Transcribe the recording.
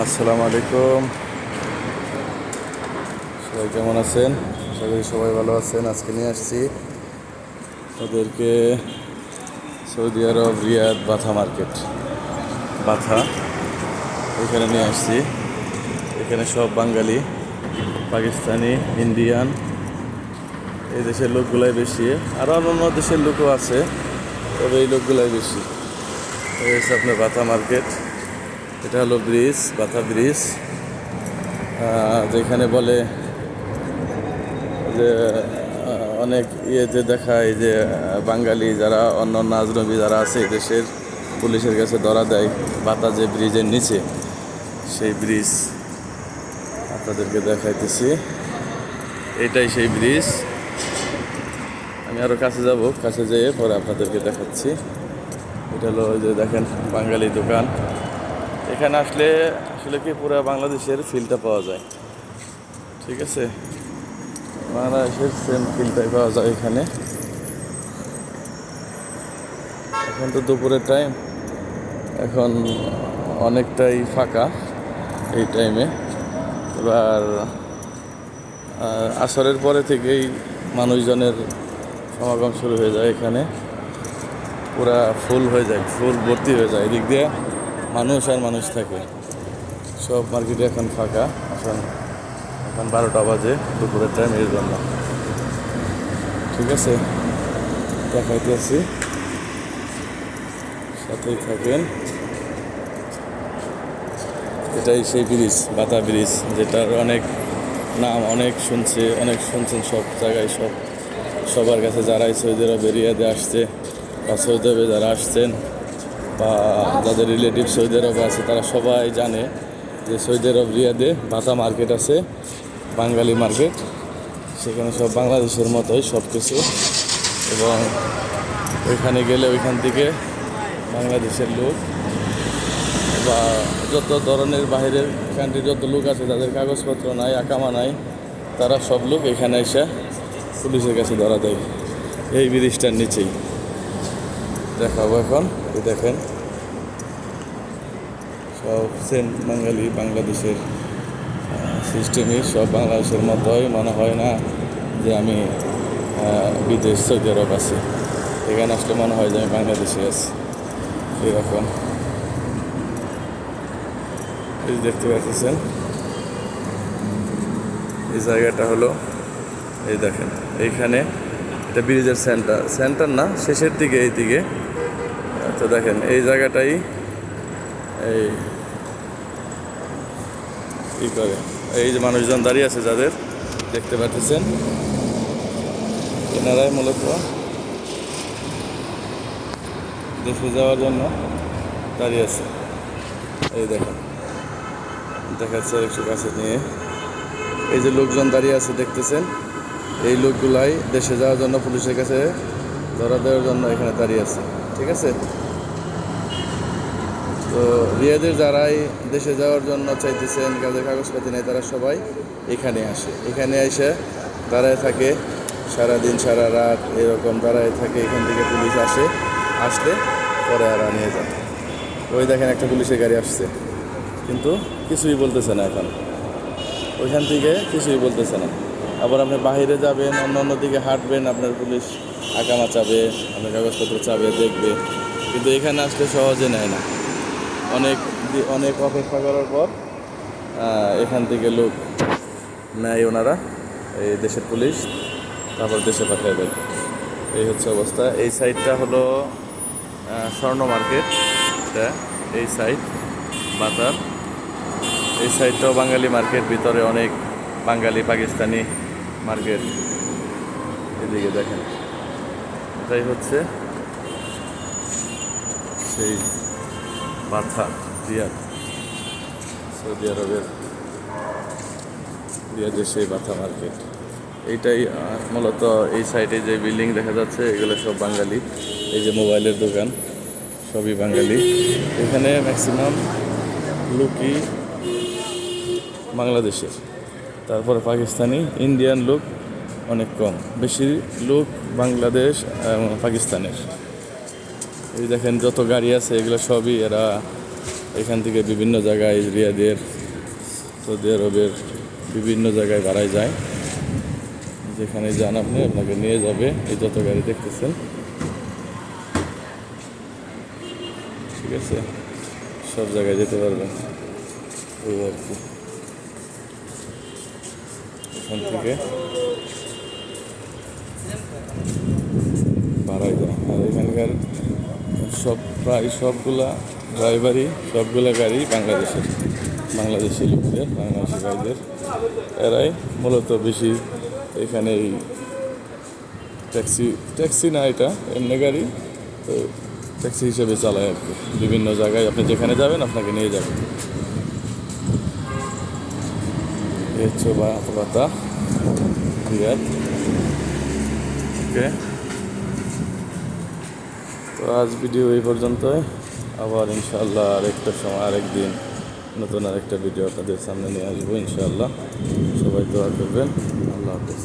আসসালামু আলাইকুম। সবাই কেমন আছেন? আশা করি সবাই ভালো আছেন। আজকে নিয়ে আসছি ওদেরকে সৌদি আরব রিয়াদ বাথা মার্কেট, বাথা এখানে নিয়ে আসছি। এখানে সব বাঙালি, পাকিস্তানি, ইন্ডিয়ান, এই দেশের লোকগুলাই বেশি। আরও অন্য দেশের লোকও আছে, তবে এই লোকগুলাই বেশি। এই হচ্ছে আপনার বাথা মার্কেট। এটা হলো ব্রিজ, বাথা ব্রিজ, যেখানে বলে যে অনেক ইয়েতে দেখায় যে বাঙালি যারা অন্য আজনবী যারা আছে এই দেশের, পুলিশের কাছে ধরা দেয়। বাতা যে ব্রিজের নিচে, সেই ব্রিজ আপনাদেরকে দেখাইতেছি। এটাই সেই ব্রিজ। আমি আরও কাছে যাব, কাছে যেয়ে পরে আপনাদেরকে দেখাচ্ছি। এটা হলো ওই যে দেখেন বাঙালি দোকান। এখানে আসলে কি পুরো বাংলাদেশের ফিলটা পাওয়া যায়। ঠিক আছে, বাংলাদেশের সেম ফিলটাই পাওয়া যায় এখানে। এখন তো দুপুরের টাইম, এখন অনেকটাই ফাঁকা এই টাইমে। এবার আসরের পরে থেকেই মানুষজনের সমাগম শুরু হয়ে যায়। এখানে পুরা ফুল হয়ে যায়, ফুল ভর্তি হয়ে যায়। এদিক দিয়ে মানুষ আর মানুষ থাকে। সব মার্কেটে এখন ফাঁকা। এখন 12টা বাজে, দুপুরের টাইম, এর জন্য। ঠিক আছে, দেখাইতে আছি, সাথেই থাকেন। এটাই সেই ব্রিজ, বাতা ব্রিজ, যেটার অনেক নাম, অনেক শুনছেন সব জায়গায়, সবার কাছে যারাই সৌদি আরবে রিয়াদে আসছে বা সৌদি আরবে যারা আসছেন বা যাদের রিলেটিভ সৌদি আরবে আছে, তারা সবাই জানে যে সৌদি আরব রিয়াদে বাতা মার্কেট আছে, বাঙালি মার্কেট। সেখানে সব বাংলাদেশের মতোই সব কিছু, এবং ওইখানে গেলে ওইখান থেকে বাংলাদেশের লোক বা যত ধরনের বাইরের কান্ট্রির যত লোক আছে যাদের কাগজপত্র নাই, আকামা নাই, তারা সব লোক এখানে এসে পুলিশের কাছে ধরা দেয়। এই ব্রিজটার নিচেই দেখাবো এখন। এই দেখেন সব সেম বাঙালি, বাংলাদেশের সিস্টেমই সব বাংলাদেশের মতোই। মনে হয় না যে আমি বিদেশ সৌদি আরব আছি। এখানে আসলে মনে হয় যে আমি বাংলাদেশে আছি। এরকম এই দেখতে পাচ্ছেন, এই জায়গাটা হলো, এই দেখেন এইখানে এটা ব্রিজের সেন্টার না, শেষের দিকে, এই দিকে। তো দেখেন এই জায়গাটাই এই কী করে, এই যে মানুষজন দাঁড়িয়ে আছে যাদের দেখতে পাচ্ছেন, এনারাই মূলত দেশে যাওয়ার জন্য দাঁড়িয়ে আছে। এই দেখেন, দেখাচ্ছে একটু কাছে নিয়ে, এই যে লোকজন দাঁড়িয়ে আছে দেখতেছেন, এই লোকগুলাই দেশে যাওয়ার জন্য পুলিশের কাছে ধরা দেওয়ার জন্য এখানে দাঁড়িয়ে আছে। ঠিক আছে, তো রিয়াদের যারাই দেশে যাওয়ার জন্য চাইতেছেন, যাদের কাগজপাতি নেই, তারা সবাই এখানে আসে। এখানে এসে দাঁড়ায় থাকে সারাদিন, সারা রাত এরকম দাঁড়ায় থাকে। এখান থেকে পুলিশ আসলে পরে আর নিয়ে যায়। ওই দেখেন একটা পুলিশের গাড়ি আসছে, কিন্তু কিছুই বলতেছে না। এখন ওইখান থেকে কিছুই বলতেছে না। আবার আপনি বাইরে যাবেন, অন্য দিকে হাঁটবেন, আপনার পুলিশ আকামা চাবে, আপনার কাগজপত্র চাবে, দেখবে। কিন্তু এখানে আসলে সহজে নেয় না। অনেক অপেক্ষা করার পর এখান থেকে লোক নেয় ওনারা, এই দেশের পুলিশ, তারপর দেশে পাঠিয়ে দেয়। এই হচ্ছে অবস্থা। এই সাইডটা হলো স্বর্ণ মার্কেট, এটা এই সাইড বাতার। এই সাইডটাও বাঙালি মার্কেট, ভিতরে অনেক বাঙালি, পাকিস্তানি মার্কেট। এদিকে দেখেন, এটাই হচ্ছে সেই বাথা রিয়াদ, সৌদি আরবের রিয়াদের সেই বাথা মার্কেট। এইটাই মূলত এই সাইডে যে বিল্ডিং দেখা যাচ্ছে, এগুলো সব বাঙালি। এই যে মোবাইলের দোকান, সবই বাঙালি। এখানে ম্যাক্সিমাম লোকই বাংলাদেশের, তারপরে পাকিস্তানি, ইন্ডিয়ান লোক অনেক কম। বেশি লোক বাংলাদেশ এবং পাকিস্তানের। এই দেখেন যত গাড়ি আছে এগুলো সবই এরা এখান থেকে বিভিন্ন জায়গায় রিয়াদের, সৌদি আরবের বিভিন্ন জায়গায় ভাড়ায় যায়। যেখানে যান আপনি, আপনাকে নিয়ে যাবে। এই যত গাড়ি দেখতেছেন, ঠিক আছে, সব জায়গায় যেতে পারবেন। এই আর কি, এখান থেকে ভাড়ায় যায়। আর এখানকার প্রায় সবগুলা ড্রাইভারই, সবগুলা গাড়ি বাংলাদেশি লোকদের, বাংলাদেশি ভাইদের। এরাই মূলত বেশি এখানে এই ট্যাক্সি না, এটা এমনি গাড়ি, তো ট্যাক্সি হিসেবে চালায় আর কি। বিভিন্ন জায়গায় আপনি যেখানে যাবেন আপনাকে নিয়ে যাবে। এই হচ্ছে বাতা রিয়াদ। ওকে, তো আজ ভিডিও এই পর্যন্তই। আবার ইনশাআল্লাহ আরেকটা সময়, আরেকদিন নতুন আরেকটা ভিডিও আপনাদের সামনে নিয়ে আসবো ইনশাআল্লাহ। সবাই দোয়া করবেন। আল্লাহ হাফেজ।